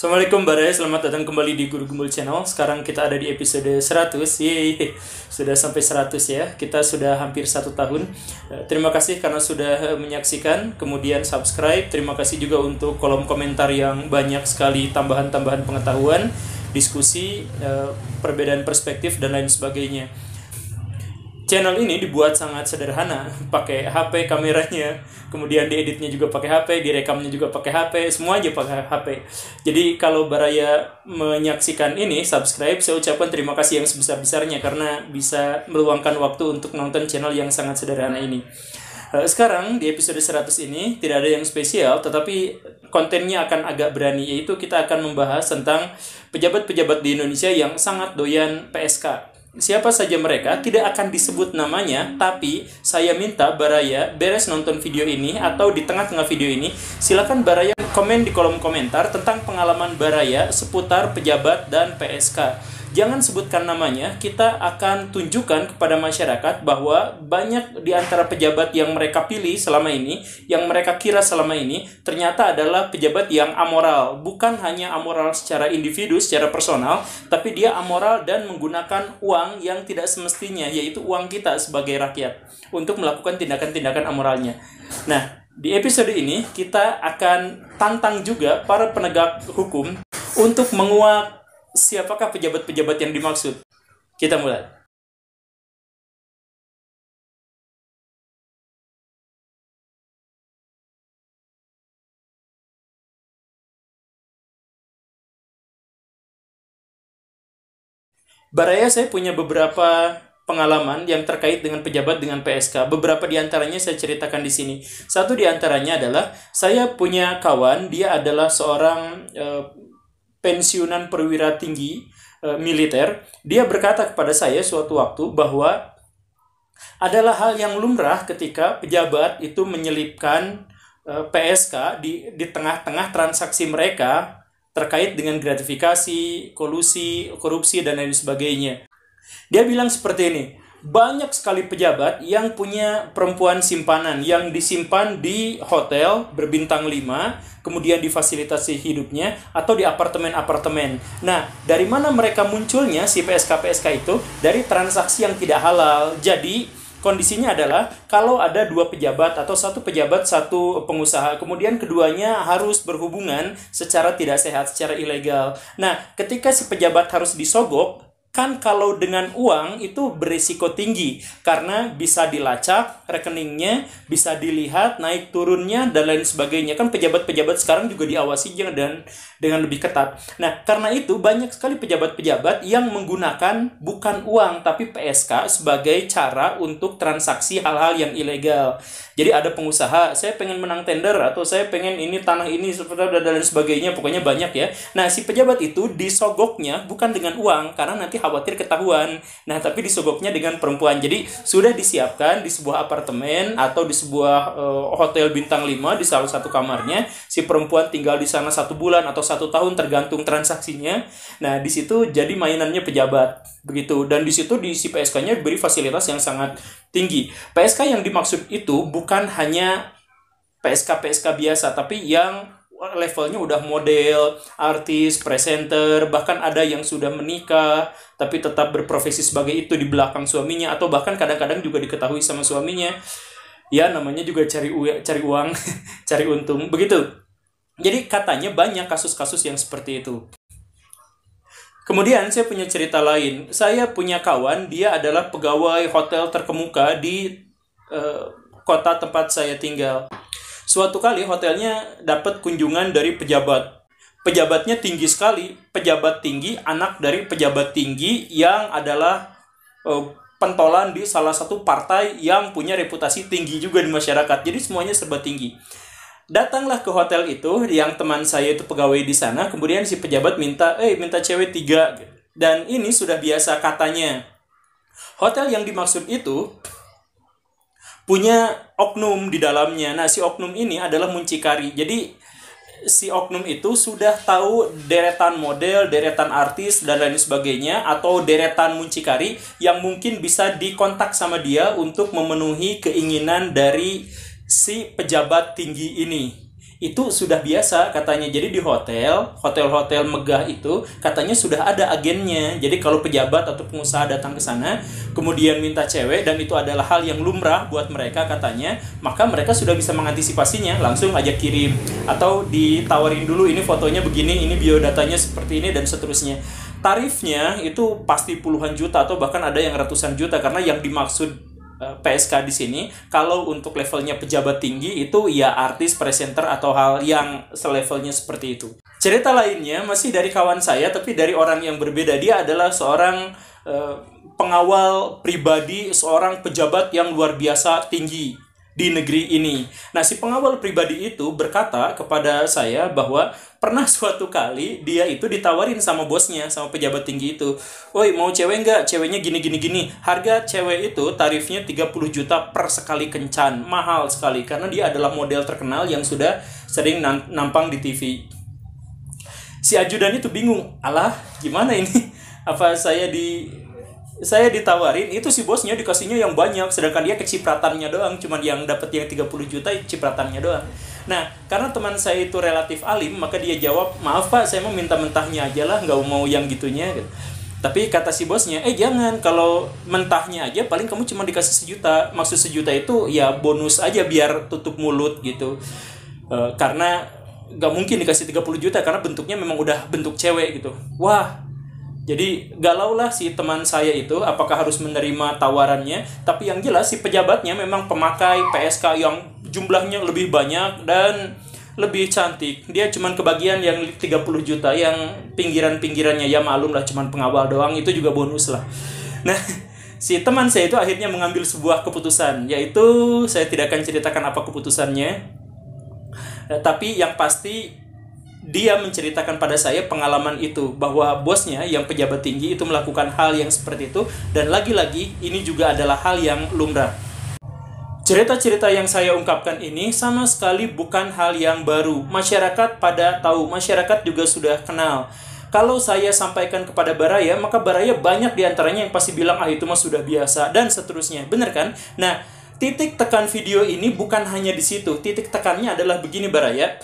Assalamualaikum Baraya, selamat datang kembali di Guru Gembul Channel. Sekarang kita ada di episode 100. Yeay, sudah sampai 100 ya. Kita sudah hampir 1 tahun. Terima kasih karena sudah menyaksikan, kemudian subscribe. Terima kasih juga untuk kolom komentar yang banyak sekali tambahan-tambahan pengetahuan, diskusi, perbedaan perspektif, dan lain sebagainya. Channel ini dibuat sangat sederhana, pakai HP kameranya, kemudian dieditnya juga pakai HP, direkamnya juga pakai HP, semua aja pakai HP. Jadi kalau Baraya menyaksikan ini, subscribe, saya ucapkan terima kasih yang sebesar-besarnya karena bisa meluangkan waktu untuk nonton channel yang sangat sederhana ini. Sekarang di episode 100 ini tidak ada yang spesial, tetapi kontennya akan agak berani, yaitu kita akan membahas tentang pejabat-pejabat di Indonesia yang sangat doyan PSK. Siapa saja mereka, tidak akan disebut namanya, tapi saya minta Baraya beres nonton video ini atau di tengah-tengah video ini, silakan Baraya komen di kolom komentar tentang pengalaman Baraya seputar pejabat dan PSK. Jangan sebutkan namanya, kita akan tunjukkan kepada masyarakat bahwa banyak di antara pejabat yang mereka pilih selama ini, yang mereka kira selama ini, ternyata adalah pejabat yang amoral. Bukan hanya amoral secara individu, secara personal, tapi dia amoral dan menggunakan uang yang tidak semestinya, yaitu uang kita sebagai rakyat, untuk melakukan tindakan-tindakan amoralnya. Nah, di episode ini kita akan tantang juga para penegak hukum untuk menguak siapakah pejabat-pejabat yang dimaksud. Kita mulai. Baraya, saya punya beberapa pengalaman yang terkait dengan pejabat dengan PSK. Beberapa di antaranya saya ceritakan di sini. Satu di antaranya adalah saya punya kawan, dia adalah seorang pensiunan perwira tinggi militer. Dia berkata kepada saya suatu waktu bahwa adalah hal yang lumrah ketika pejabat itu menyelipkan PSK di tengah-tengah transaksi mereka terkait dengan gratifikasi, kolusi, korupsi, dan lain sebagainya. Dia bilang seperti ini, banyak sekali pejabat yang punya perempuan simpanan yang disimpan di hotel berbintang 5, kemudian difasilitasi hidupnya, atau di apartemen-apartemen. Nah, dari mana mereka munculnya si PSK-PSK itu? Dari transaksi yang tidak halal. Jadi, kondisinya adalah kalau ada dua pejabat atau satu pejabat, satu pengusaha, kemudian keduanya harus berhubungan secara tidak sehat, secara ilegal. Nah, ketika si pejabat harus disogok, kan kalau dengan uang itu berisiko tinggi karena bisa dilacak rekeningnya, bisa dilihat naik turunnya dan lain sebagainya. Kan pejabat-pejabat sekarang juga diawasi dan dengan lebih ketat. Nah, karena itu banyak sekali pejabat-pejabat yang menggunakan bukan uang tapi PSK sebagai cara untuk transaksi hal-hal yang ilegal. Jadi ada pengusaha, saya pengen menang tender atau saya pengen ini tanah ini seperti dan lain sebagainya, pokoknya banyak ya. Nah, si pejabat itu disogoknya bukan dengan uang karena nanti khawatir ketahuan. Nah, tapi disogoknya dengan perempuan. Jadi sudah disiapkan di sebuah apartemen atau di sebuah hotel bintang 5 di salah satu kamarnya. Si perempuan tinggal di sana 1 bulan atau 1 tahun tergantung transaksinya. Nah, di situ jadi mainannya pejabat begitu. Dan di situ di si PSK-nya diberi fasilitas yang sangat tinggi. PSK yang dimaksud itu bukan hanya PSK-PSK biasa, tapi yang levelnya udah model, artis, presenter, bahkan ada yang sudah menikah tapi tetap berprofesi sebagai itu di belakang suaminya, atau bahkan kadang-kadang juga diketahui sama suaminya. Ya, namanya juga cari uang, cari untung, begitu. Jadi katanya banyak kasus-kasus yang seperti itu. Kemudian saya punya cerita lain. Saya punya kawan, dia adalah pegawai hotel terkemuka di kota tempat saya tinggal. Suatu kali hotelnya dapat kunjungan dari pejabat. Pejabatnya tinggi sekali, pejabat tinggi, anak dari pejabat tinggi yang adalah pentolan di salah satu partai yang punya reputasi tinggi juga di masyarakat. Jadi semuanya serba tinggi. Datanglah ke hotel itu, yang teman saya itu pegawai di sana, kemudian si pejabat minta cewek 3. Dan ini sudah biasa katanya. Hotel yang dimaksud itu punya oknum di dalamnya. Nah, si oknum ini adalah muncikari. Jadi si oknum itu sudah tahu deretan model, deretan artis, dan lain sebagainya, atau deretan muncikari yang mungkin bisa dikontak sama dia untuk memenuhi keinginan dari si pejabat tinggi ini. itu sudah biasa katanya. Jadi di hotel-hotel megah itu katanya sudah ada agennya. Jadi kalau pejabat atau pengusaha datang ke sana kemudian minta cewek dan itu adalah hal yang lumrah buat mereka katanya, maka mereka sudah bisa mengantisipasinya, langsung aja kirim atau ditawarin dulu, ini fotonya begini, ini biodatanya seperti ini dan seterusnya. Tarifnya itu pasti puluhan juta atau bahkan ada yang ratusan juta, karena yang dimaksud PSK di sini kalau untuk levelnya pejabat tinggi itu ya artis, presenter atau hal yang selevelnya seperti itu. Cerita lainnya masih dari kawan saya tapi dari orang yang berbeda. Dia adalah seorang pengawal pribadi, seorang pejabat yang luar biasa tinggi di negeri ini. Nah, si pengawal pribadi itu berkata kepada saya bahwa pernah suatu kali dia itu ditawarin sama bosnya, sama pejabat tinggi itu. "Woi, mau cewek nggak? Ceweknya gini. Harga cewek itu tarifnya 30 juta per sekali kencan. Mahal sekali karena dia adalah model terkenal yang sudah sering nampang di TV. Si ajudan itu bingung. Alah, gimana ini? Apa saya ditawarin, itu si bosnya dikasihnya yang banyak, sedangkan dia kecipratannya doang, cuman yang dapat yang 30 juta cipratannya doang. Nah, karena teman saya itu relatif alim, maka dia jawab, "Maaf Pak, saya mau minta mentahnya aja lah, nggak mau yang gitunya." Tapi kata si bosnya, "Jangan, kalau mentahnya aja paling kamu cuma dikasih 1 juta. Maksud 1 juta itu ya bonus aja biar tutup mulut gitu. Karena nggak mungkin dikasih 30 juta karena bentuknya memang udah bentuk cewek gitu." Wah, jadi galau lah si teman saya itu, apakah harus menerima tawarannya. Tapi yang jelas si pejabatnya memang pemakai PSK yang jumlahnya lebih banyak dan lebih cantik. Dia cuman kebagian yang 30 juta, yang pinggiran-pinggirannya ya malum lah, cuman pengawal doang, itu juga bonus lah. Nah, si teman saya itu akhirnya mengambil sebuah keputusan, yaitu saya tidak akan ceritakan apa keputusannya. Tapi yang pasti dia menceritakan pada saya pengalaman itu, bahwa bosnya yang pejabat tinggi itu melakukan hal yang seperti itu, dan lagi-lagi ini juga adalah hal yang lumrah. Cerita-cerita yang saya ungkapkan ini sama sekali bukan hal yang baru. Masyarakat pada tahu, masyarakat juga sudah kenal. Kalau saya sampaikan kepada Baraya, maka Baraya banyak diantaranya yang pasti bilang, "Ah, itu mah sudah biasa," dan seterusnya. Bener kan? Nah, titik tekan video ini bukan hanya di situ. Titik tekannya adalah begini Baraya.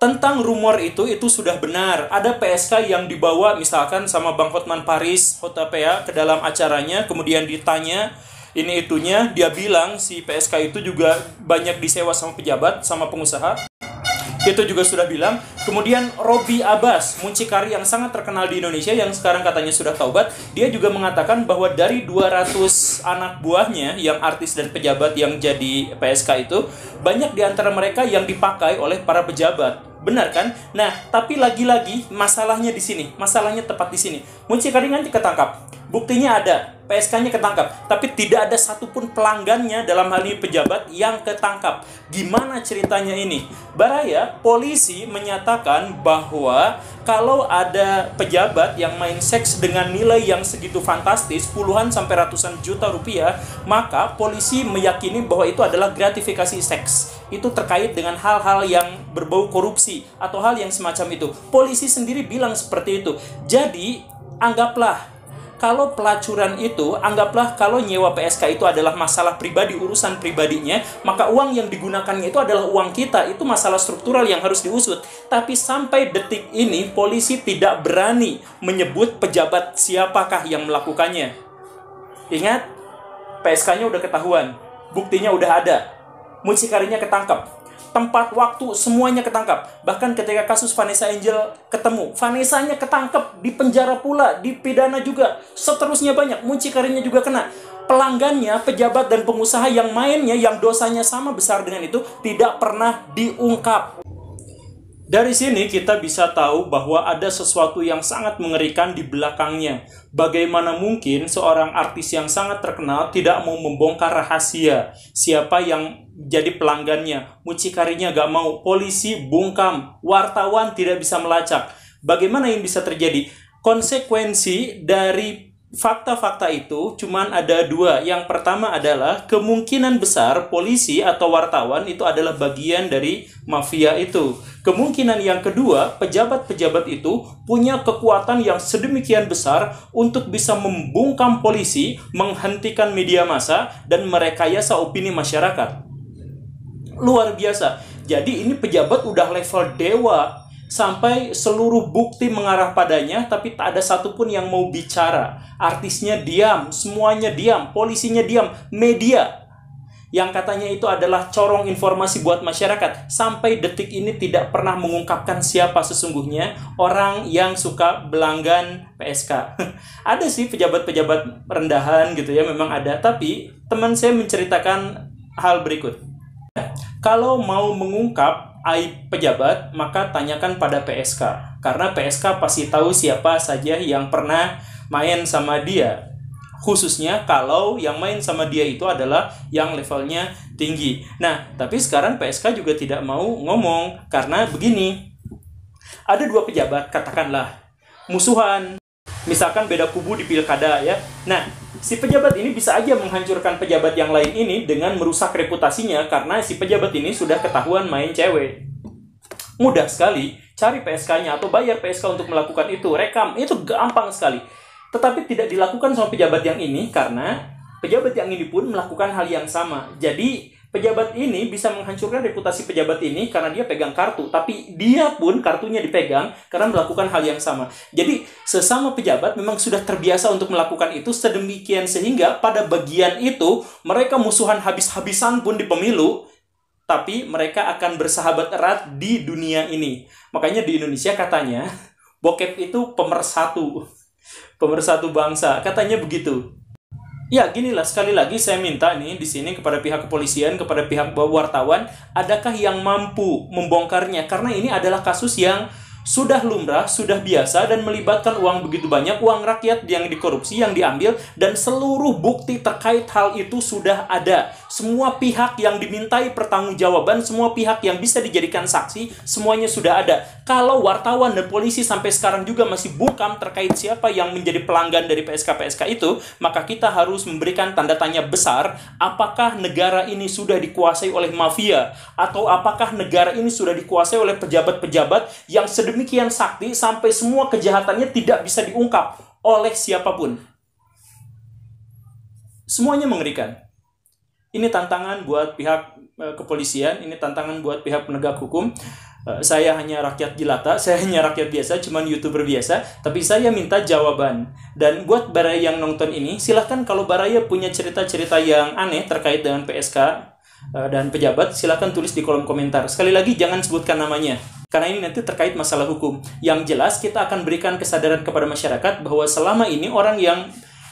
Tentang rumor itu sudah benar. Ada PSK yang dibawa misalkan sama Bang Hotman Paris, Hotapea, ke dalam acaranya, kemudian ditanya ini itunya, dia bilang si PSK itu juga banyak disewa sama pejabat, sama pengusaha. Itu juga sudah bilang. Kemudian Robby Abbas, muncikari yang sangat terkenal di Indonesia yang sekarang katanya sudah taubat, dia juga mengatakan bahwa dari 200 anak buahnya yang artis dan pejabat yang jadi PSK itu, banyak di antara mereka yang dipakai oleh para pejabat. Benar kan? Nah, tapi lagi-lagi masalahnya di sini. Masalahnya tepat di sini. Muncikari nanti ketangkap. Buktinya ada. PSK-nya ketangkap. Tapi tidak ada satupun pelanggannya, dalam hal ini pejabat, yang ketangkap. Gimana ceritanya ini? Baraya, polisi menyatakan bahwa kalau ada pejabat yang main seks dengan nilai yang segitu fantastis, puluhan sampai ratusan juta rupiah, maka polisi meyakini bahwa itu adalah gratifikasi seks. Itu terkait dengan hal-hal yang berbau korupsi atau hal yang semacam itu. Polisi sendiri bilang seperti itu. Jadi, anggaplah kalau pelacuran itu, anggaplah kalau nyewa PSK itu adalah masalah pribadi, urusan pribadinya, maka uang yang digunakannya itu adalah uang kita. Itu masalah struktural yang harus diusut. Tapi sampai detik ini, polisi tidak berani menyebut pejabat siapakah yang melakukannya. Ingat, PSK-nya udah ketahuan, buktinya udah ada, muncikarinya ketangkap, tempat, waktu, semuanya ketangkap. Bahkan ketika kasus Vanessa Angel ketemu, Vanessa-nya ketangkap, di penjara pula, dipidana juga, seterusnya banyak, muncikarinya juga kena. Pelanggannya, pejabat dan pengusaha yang mainnya, yang dosanya sama besar dengan itu, tidak pernah diungkap. Dari sini kita bisa tahu bahwa ada sesuatu yang sangat mengerikan di belakangnya. Bagaimana mungkin seorang artis yang sangat terkenal tidak mau membongkar rahasia siapa yang jadi pelanggannya. Mucikarinya gak mau, polisi bungkam, wartawan tidak bisa melacak. Bagaimana yang bisa terjadi? Konsekuensi dari fakta-fakta itu cuman ada dua. Yang pertama adalah kemungkinan besar polisi atau wartawan itu adalah bagian dari mafia itu. Kemungkinan yang kedua, pejabat-pejabat itu punya kekuatan yang sedemikian besar untuk bisa membungkam polisi, menghentikan media massa, dan merekayasa opini masyarakat. Luar biasa. Jadi ini pejabat udah level dewa, sampai seluruh bukti mengarah padanya, tapi tak ada satupun yang mau bicara. Artisnya diam, semuanya diam, polisinya diam, media yang katanya itu adalah corong informasi buat masyarakat, sampai detik ini tidak pernah mengungkapkan siapa sesungguhnya orang yang suka belanggan PSK. Ada sih pejabat-pejabat rendahan gitu ya, memang ada. Tapi teman saya menceritakan hal berikut. Kalau mau mengungkap aib pejabat, maka tanyakan pada PSK. Karena PSK pasti tahu siapa saja yang pernah main sama dia. Khususnya kalau yang main sama dia itu adalah yang levelnya tinggi. Nah, tapi sekarang PSK juga tidak mau ngomong. Karena begini, ada dua pejabat, katakanlah musuhan. Misalkan beda kubu di pilkada ya. Nah, si pejabat ini bisa aja menghancurkan pejabat yang lain ini dengan merusak reputasinya. Karena si pejabat ini sudah ketahuan main cewek. Mudah sekali, cari PSK-nya atau bayar PSK untuk melakukan itu. Rekam, itu gampang sekali. Tetapi tidak dilakukan sama pejabat yang ini karena pejabat yang ini pun melakukan hal yang sama. Jadi pejabat ini bisa menghancurkan reputasi pejabat ini karena dia pegang kartu. Tapi dia pun kartunya dipegang karena melakukan hal yang sama. Jadi sesama pejabat memang sudah terbiasa untuk melakukan itu sedemikian sehingga pada bagian itu mereka musuhan habis-habisan pun di pemilu. Tapi mereka akan bersahabat erat di dunia ini. Makanya di Indonesia katanya bokep itu pemersatu. Pemersatu bangsa, katanya begitu. Ya, ginilah, sekali lagi saya minta nih di sini kepada pihak kepolisian, kepada pihak wartawan, adakah yang mampu membongkarnya? Karena ini adalah kasus yang sudah lumrah, sudah biasa, dan melibatkan uang begitu banyak, uang rakyat yang dikorupsi, yang diambil, dan seluruh bukti terkait hal itu sudah ada. Semua pihak yang dimintai pertanggungjawaban, semua pihak yang bisa dijadikan saksi, semuanya sudah ada. Kalau wartawan dan polisi sampai sekarang juga masih bungkam terkait siapa yang menjadi pelanggan dari PSK-PSK itu, maka kita harus memberikan tanda tanya besar, apakah negara ini sudah dikuasai oleh mafia, atau apakah negara ini sudah dikuasai oleh pejabat-pejabat yang sedemikian sakti sampai semua kejahatannya tidak bisa diungkap oleh siapapun. Semuanya mengerikan. Ini tantangan buat pihak kepolisian, ini tantangan buat pihak penegak hukum. Saya hanya rakyat jelata, saya hanya rakyat biasa, cuman YouTuber biasa, tapi saya minta jawaban. Dan buat Baraya yang nonton ini, silahkan kalau Baraya punya cerita-cerita yang aneh terkait dengan PSK dan pejabat, silahkan tulis di kolom komentar. Sekali lagi, jangan sebutkan namanya, karena ini nanti terkait masalah hukum. Yang jelas, kita akan berikan kesadaran kepada masyarakat bahwa selama ini orang yang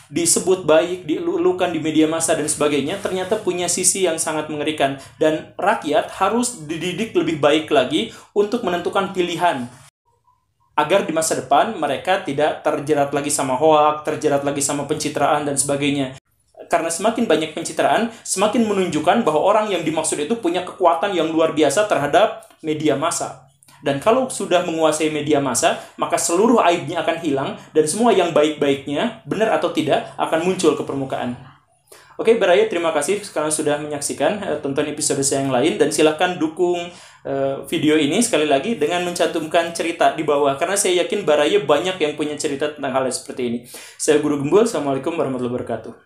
disebut baik, dilulukan di media massa dan sebagainya, ternyata punya sisi yang sangat mengerikan. Dan rakyat harus dididik lebih baik lagi untuk menentukan pilihan, agar di masa depan mereka tidak terjerat lagi sama hoak, terjerat lagi sama pencitraan dan sebagainya. Karena semakin banyak pencitraan, semakin menunjukkan bahwa orang yang dimaksud itu punya kekuatan yang luar biasa terhadap media massa. Dan kalau sudah menguasai media massa, maka seluruh aibnya akan hilang, dan semua yang baik-baiknya, benar atau tidak, akan muncul ke permukaan. Oke, Baraya, terima kasih karena sudah menyaksikan. Tonton episode saya yang lain, dan silahkan dukung video ini sekali lagi dengan mencantumkan cerita di bawah. Karena saya yakin Baraya banyak yang punya cerita tentang hal seperti ini. Saya Guru Gembul, Assalamualaikum warahmatullahi wabarakatuh.